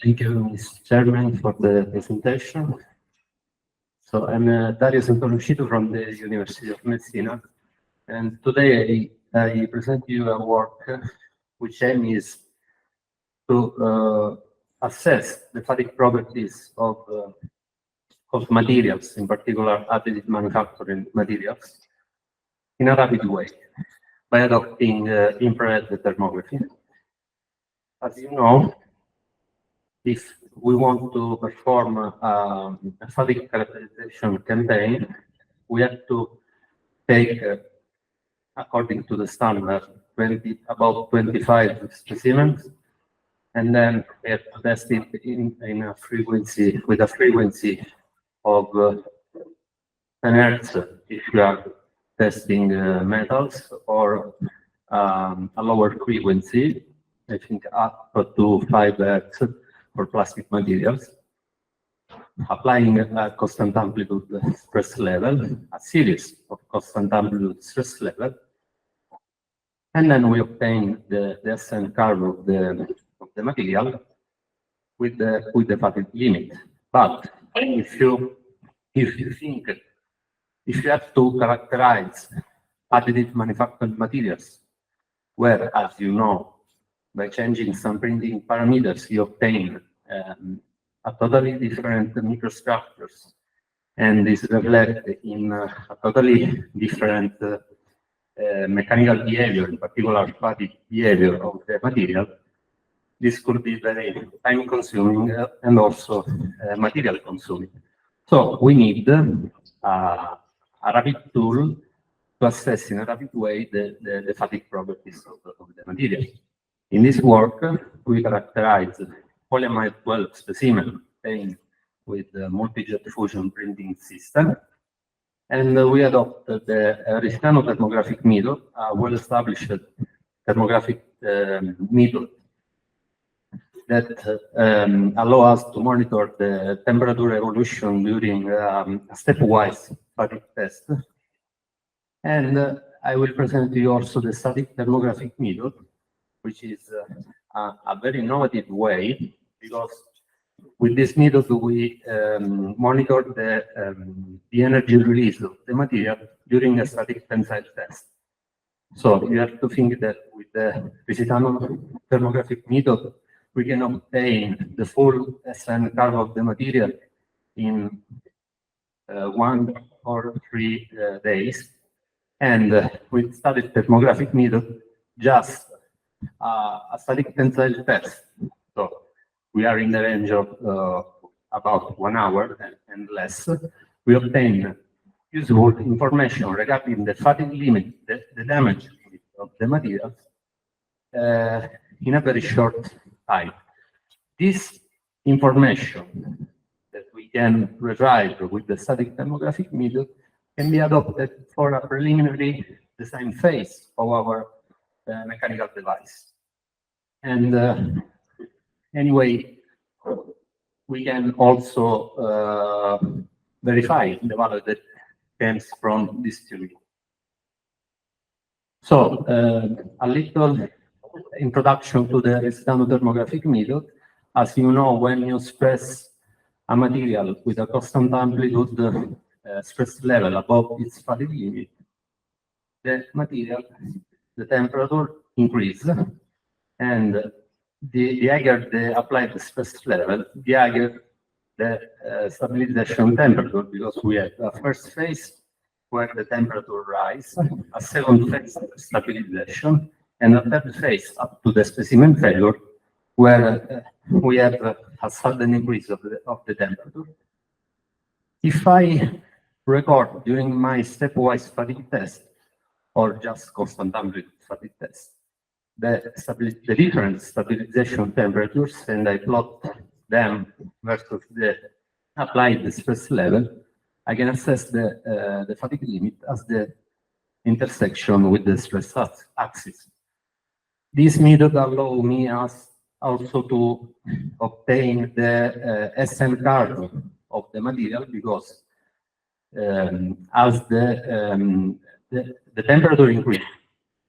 Thank you, Mr. Chairman, for the presentation. So I'm Dario Santonocito from the University of Messina, and today I present you a work which aim is to assess the fatigue properties of materials, in particular additive manufacturing materials, in a rapid way by adopting infrared thermography. As you know, if we want to perform a fatigue characterization campaign, we have to take, according to the standard, about 25 specimens, and then we have to test it in a frequency, with a frequency of 10 Hertz if you are testing metals, or a lower frequency, I think up to 5 Hertz for plastic materials, applying a constant amplitude stress level, a series of constant amplitude stress level, and then we obtain the SN curve of the material with the fatigue limit. But if you have to characterize additive manufactured materials, where, as you know, by changing some printing parameters, you obtain a totally different microstructures, and this reflects in a totally different mechanical behavior, in particular fatigue behavior of the material. This could be very time-consuming and also material-consuming. So we need a rapid tool to assess in a rapid way the fatigue properties of the material. In this work, we characterize polyamide 12 specimen obtained with the Multijet Fusion printing system, and we adopted the Risitano thermographic method, a well-established thermographic method that allow us to monitor the temperature evolution during a stepwise fatigue test. And I will present to you also the static thermographic method, which is a very innovative way, because with this method we monitor the energy release of the material during a static tensile test. So you have to think that with the Risitano thermographic method, we can obtain the full SN curve of the material in 1 or 3 days. And with static thermographic method, just a static tensile test. So we are in the range of about 1 hour and less. We obtain useful information regarding the fatigue limit, the damage of the materials in a very short time. This information that we can retrieve with the static thermographic method can be adopted for a preliminary design phase of our mechanical device. And anyway, we can also verify the value that comes from this theory. So a little introduction to the Risitano thermographic method. As you know, when you stress a material with a constant amplitude stress level above its fatigue limit, the material, the temperature increases, and the higher the applied stress level, the higher the stabilization temperature, because we have a first phase where the temperature rises, a second phase stabilization, and a third phase up to the specimen failure, where we have a sudden increase of the temperature. If I record during my stepwise fatigue test, or just constant amplitude fatigue test, the different stabilization temperatures, and I plot them versus the applied stress level, I can assess the fatigue limit as the intersection with the stress axis. This method allows me also to obtain the SN curve of the material, because as the temperature increases,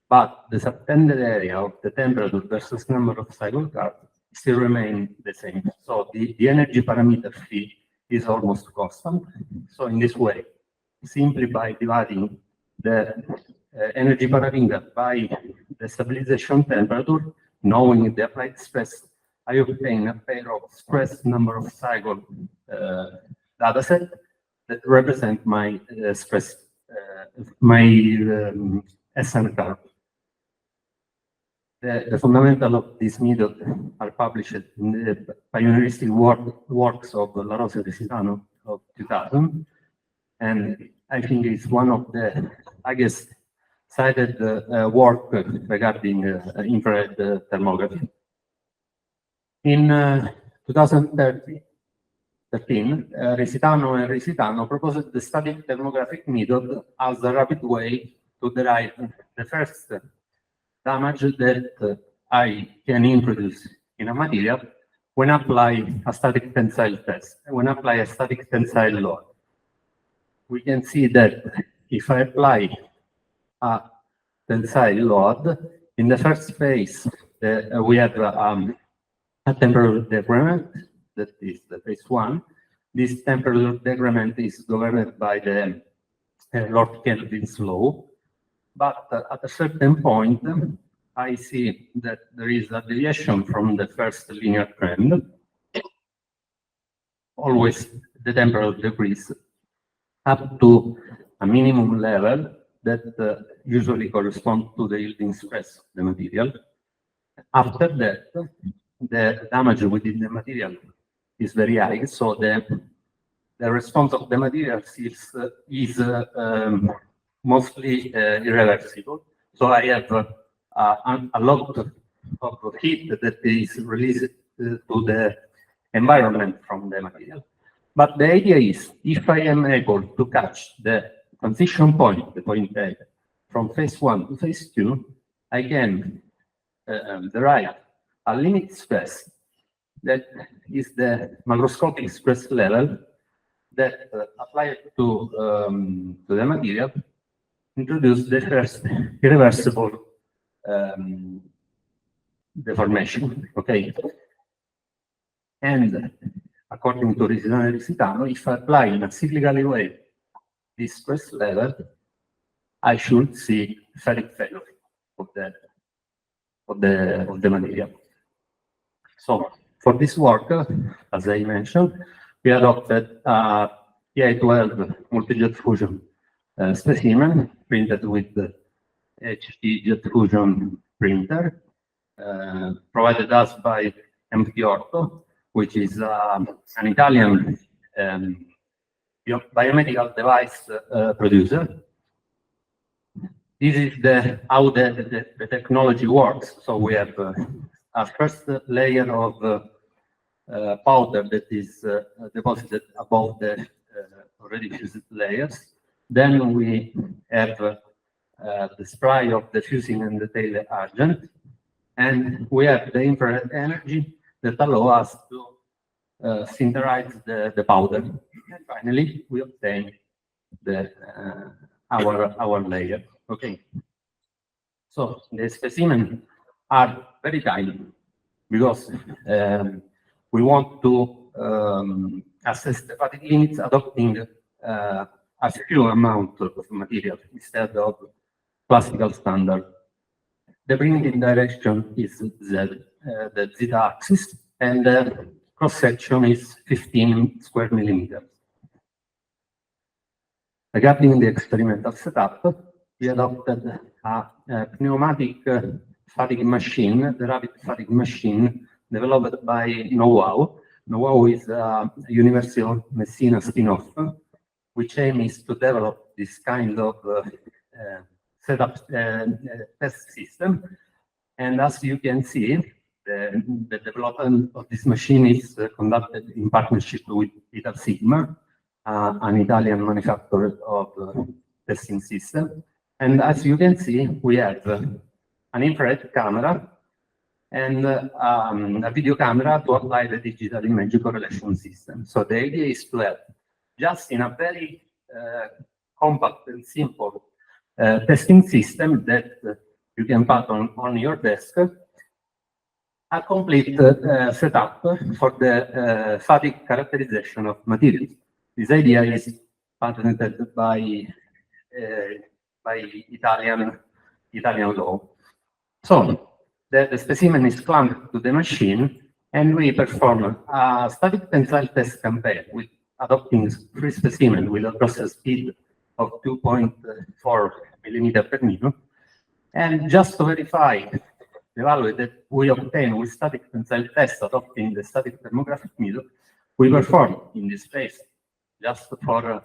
but the subtended area of the temperature versus number of cycle curve still remain the same. So the energy parameter phi is almost constant. So in this way, simply by dividing the energy parameter by the stabilization temperature, knowing the applied stress, I obtain a pair of stress number of cycle data set that represent my stress, my SN curve. The fundamental of this method are published in the pioneeristic works of La Rosa and Risitano of 2000, and I think it's one of the highest cited work regarding infrared thermography. In 2013, Risitano and Risitano proposed the static thermographic method as a rapid way to derive the first damage that I can introduce in a material when apply a static tensile test, when apply a static tensile load. We can see that if I apply a tensile load, in the first phase, we have a temperature decrement, that is the phase one. This temperature decrement is governed by the Lord Kelvin's law, but at a certain point, I see that there is a deviation from the first linear trend. Always the temperature decrease up to a minimum level that usually corresponds to the yielding stress of the material. After that, the damage within the material is very high, so the response of the material is mostly irreversible. So I have a lot of heat that is released to the environment from the material. But the idea is, if I am able to catch the transition point, the point A, from phase one to phase two, I can derive a limit stress that is the macroscopic stress level that applied to the material introduce the first irreversible deformation. Okay, and according to Risitano, if I apply in a cyclical way this stress level, I should see ferric failure of the material. So for this work, as I mentioned, we adopted a PA12 multijet fusion specimen printed with the HT jet fusion printer, provided us by MT Orto, which is an Italian biomedical device producer. This is how the technology works. So we have a first layer of powder that is deposited above the already fused layers. Then we have the spray of the fusing and the tail agent, and we have the infrared energy that allow us to sinterize the powder. And finally, we obtain our layer. Okay. So the specimens are very tiny because we want to assess the fatigue limits adopting a few amount of material instead of classical standard. The printing direction is Z, the z-axis, and the cross-section is 15 square millimeters. Regarding the experimental setup, we adopted a pneumatic fatigue machine, the rapid fatigue machine developed by Know-How. Know-How is a University of Messina spin-off, which aim is to develop this kind of setup test system. And as you can see, the development of this machine is conducted in partnership with Ital Sigma, an Italian manufacturer of testing system. And as you can see, we have an infrared camera and a video camera to apply the digital image correlation system. So the idea is to have, just in a very compact and simple testing system that you can put on your desk, a complete setup for the fatigue characterization of materials. This idea is patented by Italian law. So the specimen is clamped to the machine, and we perform a static tensile test campaign with adopting free specimen with a process speed of 2.4 millimeter per minute. And just to verify the value that we obtain with static tensile test adopting the static thermographic method, we perform in this phase just for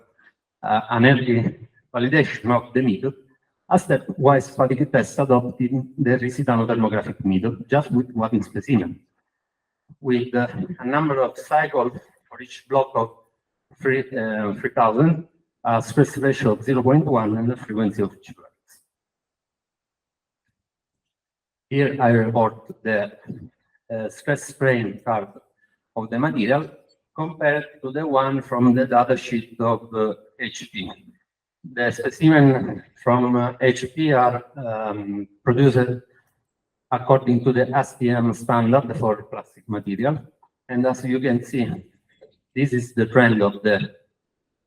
an early validation of the method, a stepwise fatigue test adopting the Risitano thermographic method just with one specimen, with a number of cycles for each block of 3000, a stress ratio of 0.1, and a frequency of 2 Hz. Here I report the stress strain curve of the material compared to the one from the datasheet of HP. The specimen from HP are produced according to the STM standard for plastic material. And as you can see, this is the trend of the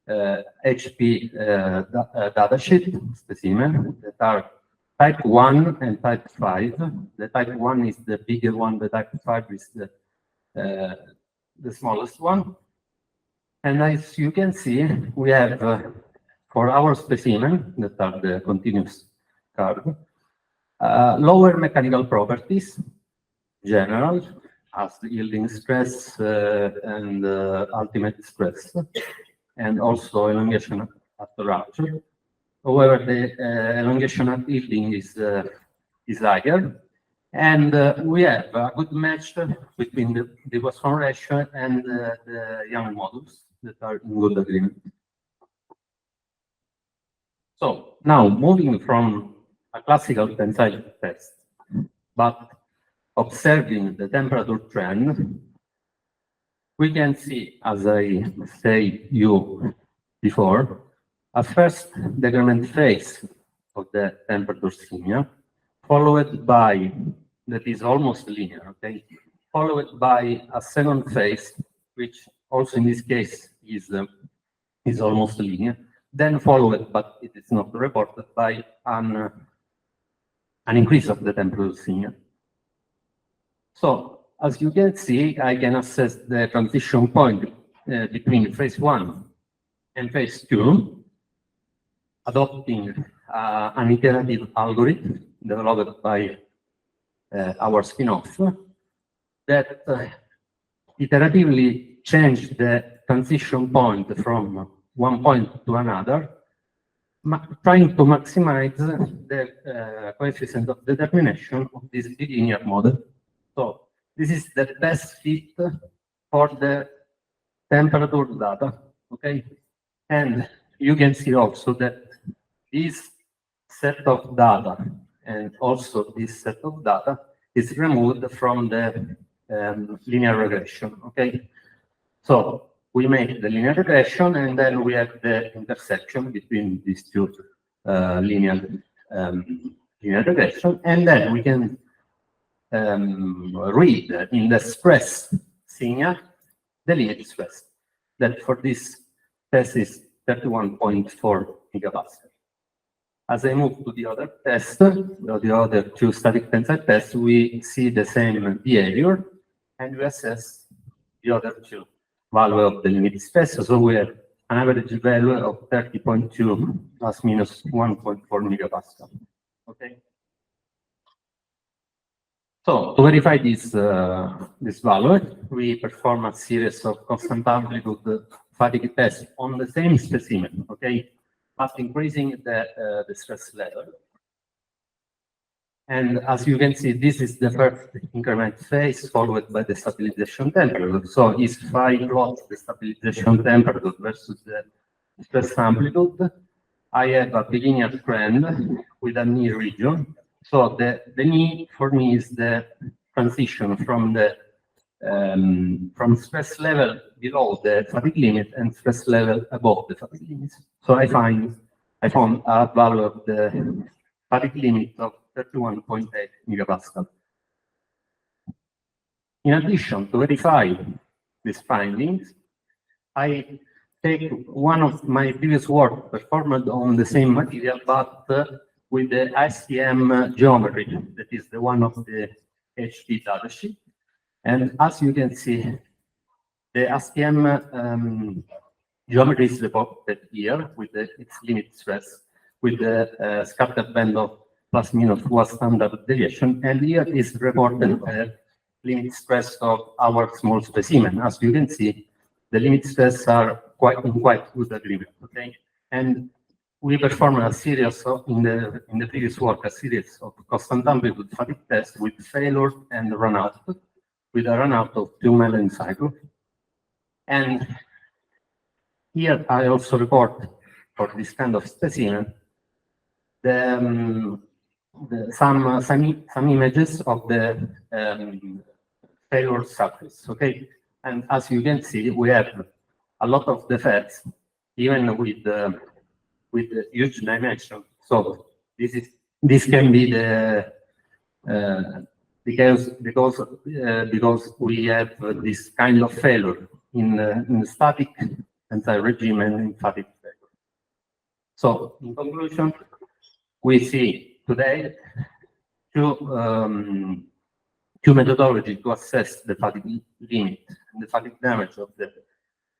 HP datasheet specimen that are type 1 and type 5. The type 1 is the bigger one, the type 5 is the smallest one. And as you can see, we have for our specimen, that are the continuous curve, lower mechanical properties, general, as the yielding stress and ultimate stress, and also elongation at the rupture. However, the elongation at yielding is higher, and we have a good match between the Poisson ratio and the Young models that are in good agreement. So now moving from a classical tensile test, but observing the temperature trend, we can see, as I said you before, a first decrement phase of the temperature sigma, followed by, that is almost linear, okay, followed by a second phase, which also in this case is almost linear, then followed, but it is not reported, by an increase of the temperature sigma. So, as you can see, I can assess the transition point between phase 1 and phase 2, adopting an iterative algorithm developed by our spin-off that iteratively changed the transition point from one point to another, trying to maximize the coefficient of determination of this bilinear model. So this is the best fit for the temperature data, okay? And you can see also that this set of data and also this set of data is removed from the linear regression, okay? So we make the linear regression, and then we have the intersection between these two linear regression, and then we can read in the stress sigma the limit stress that for this test is 31.4 megapascal. As I move to the other test, the other two static tensile tests, we see the same behavior, and we assess the other two value of the limit stress. So we have an average value of 30.2 plus minus 1.4 megapascal. Okay. So to verify this value, we perform a series of constant amplitude fatigue tests on the same specimen. Okay, but increasing the stress level. And as you can see, this is the first increment phase followed by the stabilization temperature. So if I plot the stabilization temperature versus the stress amplitude, I have a bilinear trend with a knee region. So the knee for me is the transition from the from stress level below the fatigue limit and stress level above the fatigue limit. So I found a value of the fatigue limit of 31.8 megapascal. In addition, to verify these findings, I take one of my previous work performed on the same material, but with the STM geometry, that is the one of the HD datasheet. And as you can see, the STM geometry is reported here with its limit stress, with the scatter band of plus minus 1 standard deviation. And here is reported the limit stress of our small specimen. As you can see, the limit stress are quite good agreement. Okay, and we performed a series of in the previous work a series of constant amplitude fatigue tests with failure and run out, with a run out of 2 Mellon cycles. And here I also report for this kind of specimen some images of the failure surface. Okay, and as you can see, we have a lot of defects, even with the huge dimension. So this can be the because we have this kind of failure in static tensile regime and in fatigue failure. So in conclusion, we see today two methodologies to assess the fatigue limit and the fatigue damage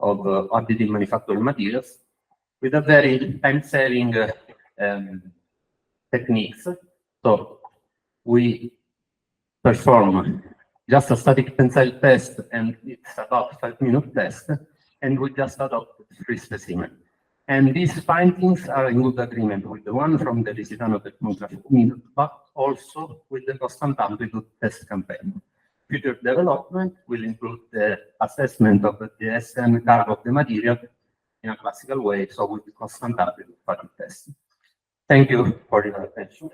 of additive manufactured materials with a very time-saving techniques. So we perform just a static tensile test, and it's about 5-minute test, and we just adopt 3 specimens. And these findings are in good agreement with the one from the Risitano Thermography, but also with the constant amplitude test campaign. Future development will include the assessment of the SN curve of the material in a classical way, so with the constant amplitude fatigue test. Thank you for your attention.